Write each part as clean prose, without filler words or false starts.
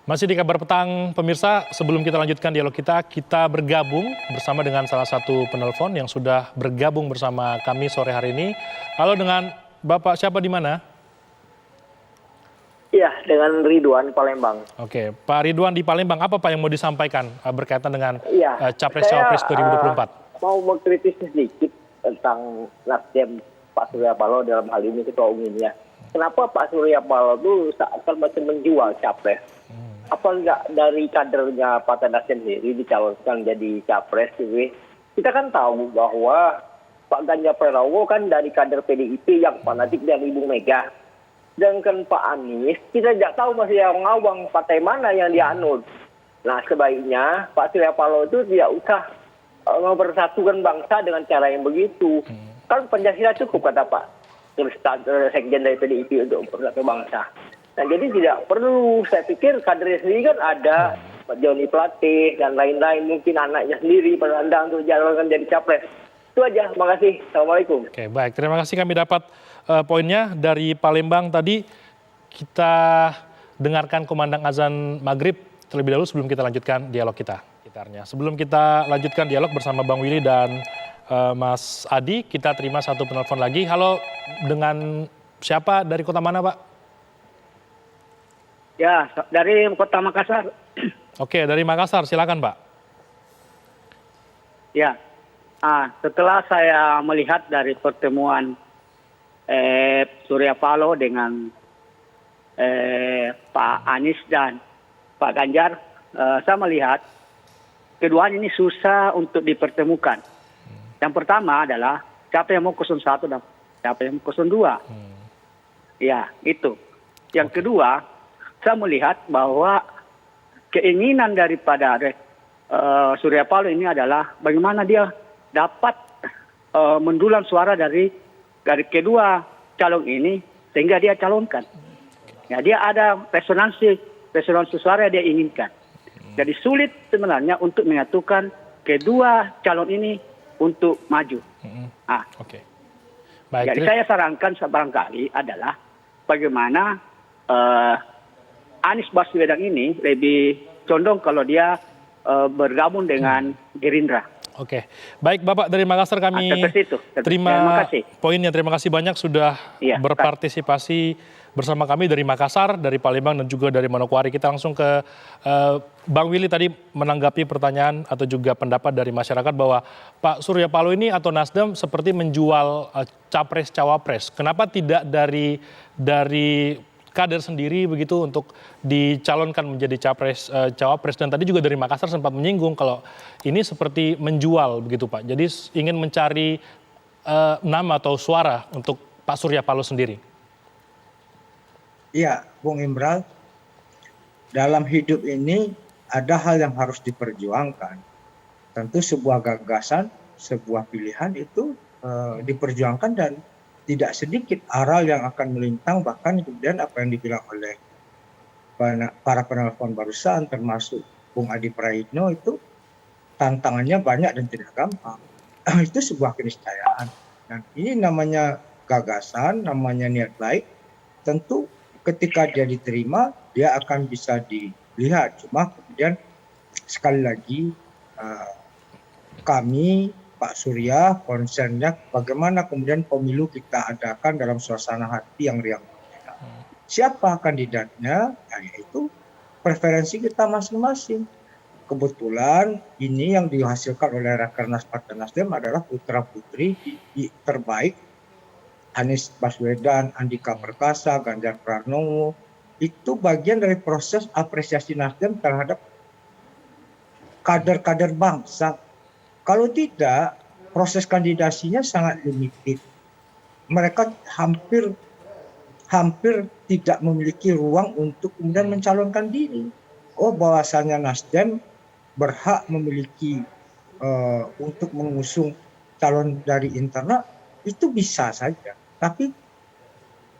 Masih di kabar petang, pemirsa, sebelum kita lanjutkan dialog kita bergabung bersama dengan salah satu penelpon yang sudah bergabung bersama kami sore hari ini. Halo, dengan Bapak siapa di mana? Iya, dengan Ridwan Palembang. Oke, Pak Ridwan di Palembang, apa Pak yang mau disampaikan berkaitan dengan Iya, Capres-Cawapres 2024? mau mengkritis sedikit tentang Nasdem Pak Surya Paloh dalam hal ini ketua umumnya. Kenapa Pak Surya Paloh itu seakan macam menjual capres? Apa enggak dari kadernya Partai Nasdem sendiri dicalonkan jadi capres gitu. Kita kan tahu bahwa Pak Ganjar Pranowo kan dari kader PDIP yang fanatik dari Ibu Mega. Sedangkan Pak Anies kita tidak tahu masih yang ngawang partai mana yang dianut. Nah sebaiknya Pak Surya Paloh itu tidak usah mempersatukan bangsa dengan cara yang begitu. Kan Pancasila cukup kata Pak Sekjen dari PDIP untuk mempersatukan bangsa. Nah jadi tidak perlu, saya pikir kadernya sendiri kan ada, Pak Joni Plate dan lain-lain, mungkin anaknya sendiri penanda untuk jalankan jadi capres. Itu aja, terima kasih. Assalamualaikum. Oke, baik. Terima kasih kami dapat poinnya dari Palembang tadi. Kita dengarkan kumandang azan maghrib terlebih dahulu sebelum kita lanjutkan dialog kita. Sebelum kita lanjutkan dialog bersama Bang Willy dan Mas Adi, kita terima satu penelpon lagi. Halo, dengan siapa, dari kota mana Pak? Ya, dari Kota Makassar. Oke, dari Makassar, silakan Pak. Ya, setelah saya melihat dari pertemuan Surya Paloh dengan Pak Anies dan Pak Ganjar, saya melihat keduanya ini susah untuk dipertemukan. Yang pertama adalah siapa yang mau 01 dan siapa yang mau 02. Ya, itu. Yang kedua, saya melihat bahwa keinginan daripada Surya Paloh ini adalah bagaimana dia dapat mendulang suara dari kedua calon ini sehingga dia calonkan. Ya, dia ada resonansi suara yang dia inginkan. Jadi sulit sebenarnya untuk menyatukan kedua calon ini untuk maju. Oke. Baik, jadi saya sarankan barangkali adalah bagaimana Anies Baswedan ini lebih condong kalau dia bergabung dengan Gerindra. Oke, baik Bapak dari Makassar, kami terima poinnya. Terima kasih banyak sudah berpartisipasi bersama kami dari Makassar, dari Palembang, dan juga dari Manokwari. Kita langsung ke Bang Willy tadi menanggapi pertanyaan atau juga pendapat dari masyarakat bahwa Pak Surya Paloh ini atau Nasdem seperti menjual capres-cawapres. Kenapa tidak dari kader sendiri begitu untuk dicalonkan menjadi cawapres, dan tadi juga dari Makassar sempat menyinggung kalau ini seperti menjual begitu Pak. Jadi ingin mencari nama atau suara untuk Pak Surya Paloh sendiri. Iya, Bung Imral, dalam hidup ini ada hal yang harus diperjuangkan. Tentu sebuah gagasan, sebuah pilihan itu diperjuangkan dan tidak sedikit aral yang akan melintang, bahkan kemudian apa yang dibilang oleh para penelpon barusan termasuk Bung Adi Praitno itu tantangannya banyak dan tidak gampang. Itu sebuah keniscayaan. Dan ini namanya gagasan, namanya niat baik, tentu ketika dia diterima dia akan bisa dilihat. Cuma kemudian sekali lagi kami Pak Surya concernnya bagaimana kemudian pemilu kita adakan dalam suasana hati yang riang. Siapa kandidatnya? Nah, yaitu preferensi kita masing-masing. Kebetulan ini yang dihasilkan oleh Rakernas Partai Nasdem adalah putra-putri terbaik Anies Baswedan, Andika Perkasa, Ganjar Pranowo. Itu bagian dari proses apresiasi Nasdem terhadap kader-kader bangsa. Kalau tidak, proses kandidasinya sangat limited. Mereka hampir tidak memiliki ruang untuk kemudian mencalonkan diri. Oh, bahwasannya Nasdem berhak memiliki untuk mengusung calon dari internal, itu bisa saja. Tapi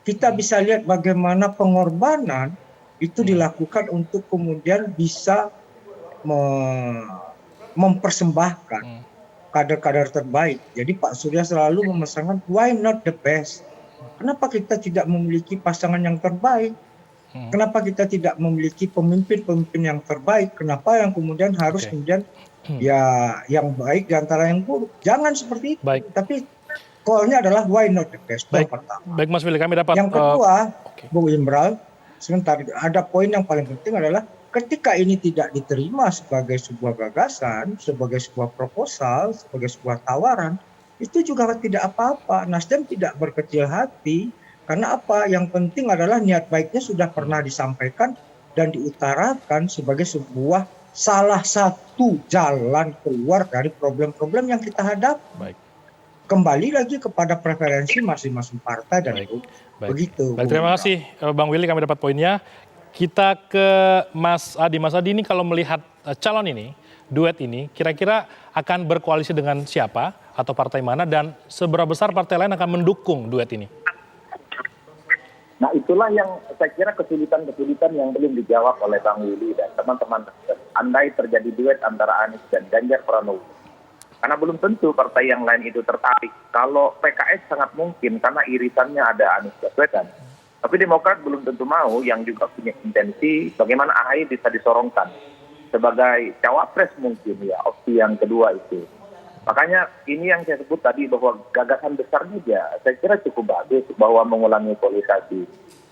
kita bisa lihat bagaimana pengorbanan itu dilakukan untuk kemudian bisa mempersembahkan kader-kader terbaik. Jadi Pak Surya selalu memesankan why not the best? Kenapa kita tidak memiliki pasangan yang terbaik? Kenapa kita tidak memiliki pemimpin-pemimpin yang terbaik? Kenapa yang kemudian harus kemudian ya yang baik di antara yang buruk? Jangan seperti itu. Baik. Tapi call-nya adalah why not the best. Baik. Pertama. Baik Mas Willy, kami dapat. Yang kedua, Bu Imral, sebentar, ada poin yang paling penting adalah ketika ini tidak diterima sebagai sebuah gagasan, sebagai sebuah proposal, sebagai sebuah tawaran, itu juga tidak apa-apa. Nasdem tidak berkecil hati. Karena apa? Yang penting adalah niat baiknya sudah pernah disampaikan dan diutarakan sebagai sebuah salah satu jalan keluar dari problem-problem yang kita hadapi. Baik. Kembali lagi kepada preferensi masing-masing partai dan begitu. Baik, terima kasih Bang Willy, kami dapat poinnya. Kita ke Mas Adi. Mas Adi ini kalau melihat calon ini, duet ini, kira-kira akan berkoalisi dengan siapa atau partai mana dan seberapa besar partai lain akan mendukung duet ini? Nah itulah yang saya kira kesulitan-kesulitan yang belum dijawab oleh Bang Willy dan teman-teman. Andai terjadi duet antara Anies dan Ganjar Pranowo. Karena belum tentu partai yang lain itu tertarik. Kalau PKS sangat mungkin karena irisannya ada Anies Baswedan. Tapi Demokrat belum tentu mau, yang juga punya intensi bagaimana AHY bisa disorongkan sebagai cawapres mungkin ya, opsi yang kedua itu. Makanya ini yang saya sebut tadi bahwa gagasan besarnya ya saya kira cukup bagus bahwa mengulangi polarisasi.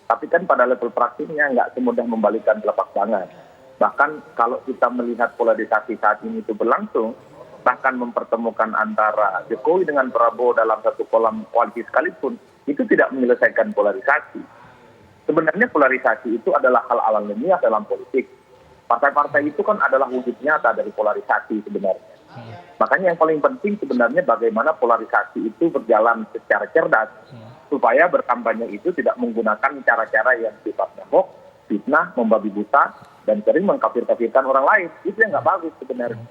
Tapi kan pada level praktiknya nggak semudah membalikan telapak tangan. Bahkan kalau kita melihat polarisasi saat ini itu berlangsung, bahkan mempertemukan antara Jokowi dengan Prabowo dalam satu kolam koalisi sekalipun, itu tidak menyelesaikan polarisasi. Sebenarnya polarisasi itu adalah hal alamiah dalam politik. Partai-partai itu kan adalah wujud nyata dari polarisasi sebenarnya. Makanya yang paling penting sebenarnya bagaimana polarisasi itu berjalan secara cerdas supaya berkampanye itu tidak menggunakan cara-cara yang sifatnya hoax, fitnah, membabi buta, dan sering mengkafir-kafirkan orang lain. Itu yang nggak bagus sebenarnya.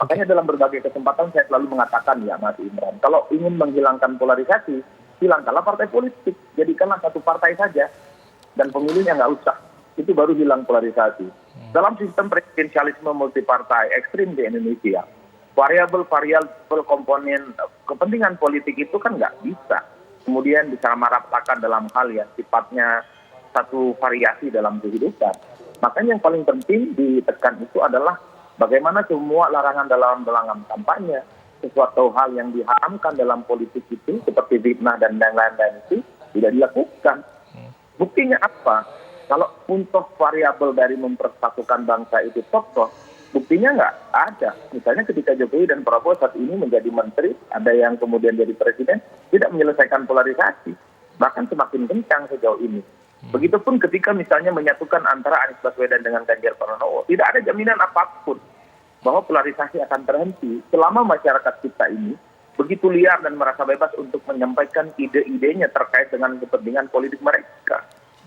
Makanya dalam berbagai kesempatan saya selalu mengatakan ya Mas Imran, kalau ingin menghilangkan polarisasi, hilangkanlah partai politik, jadikanlah satu partai saja dan pemilihnya nggak usah. Itu baru hilang polarisasi. Dalam sistem presidensialisme multipartai ekstrim di Indonesia, variabel komponen kepentingan politik itu kan nggak bisa kemudian disamaratakan dalam hal yang sifatnya satu variasi dalam kehidupan. Makanya yang paling penting ditekan itu adalah bagaimana semua larangan dalam kampanye, sesuatu hal yang diharamkan dalam politik itu seperti fitnah dan lain-lain itu tidak dilakukan. Buktinya apa? Kalau untuk variabel dari mempersatukan bangsa itu tokoh, buktinya nggak ada. Misalnya ketika Jokowi dan Prabowo saat ini menjadi menteri, ada yang kemudian jadi presiden, tidak menyelesaikan polarisasi. Bahkan semakin kencang sejauh ini. Begitupun ketika misalnya menyatukan antara Anies Baswedan dengan Ganjar Pranowo, tidak ada jaminan apapun bahwa polarisasi akan terhenti selama masyarakat kita ini begitu liar dan merasa bebas untuk menyampaikan ide-idenya terkait dengan kepentingan politik mereka.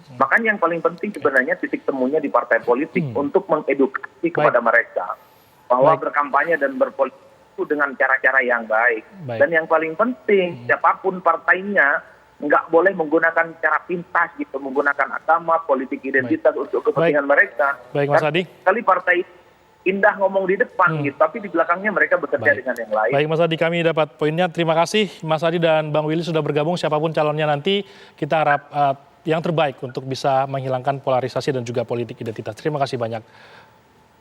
Makanya yang paling penting sebenarnya titik temunya di partai politik untuk mengedukasi kepada mereka bahwa berkampanye dan berpolitik itu dengan cara-cara yang baik. Dan yang paling penting siapapun partainya nggak boleh menggunakan cara pintas gitu, menggunakan agama, politik identitas untuk kepentingan mereka. Baik Mas Adi. Kali partai indah ngomong di depan gitu, tapi di belakangnya mereka bekerja dengan yang lain. Baik Mas Adi, kami dapat poinnya. Terima kasih Mas Adi dan Bang Willy sudah bergabung. Siapapun calonnya nanti kita harap yang terbaik untuk bisa menghilangkan polarisasi dan juga politik identitas. Terima kasih banyak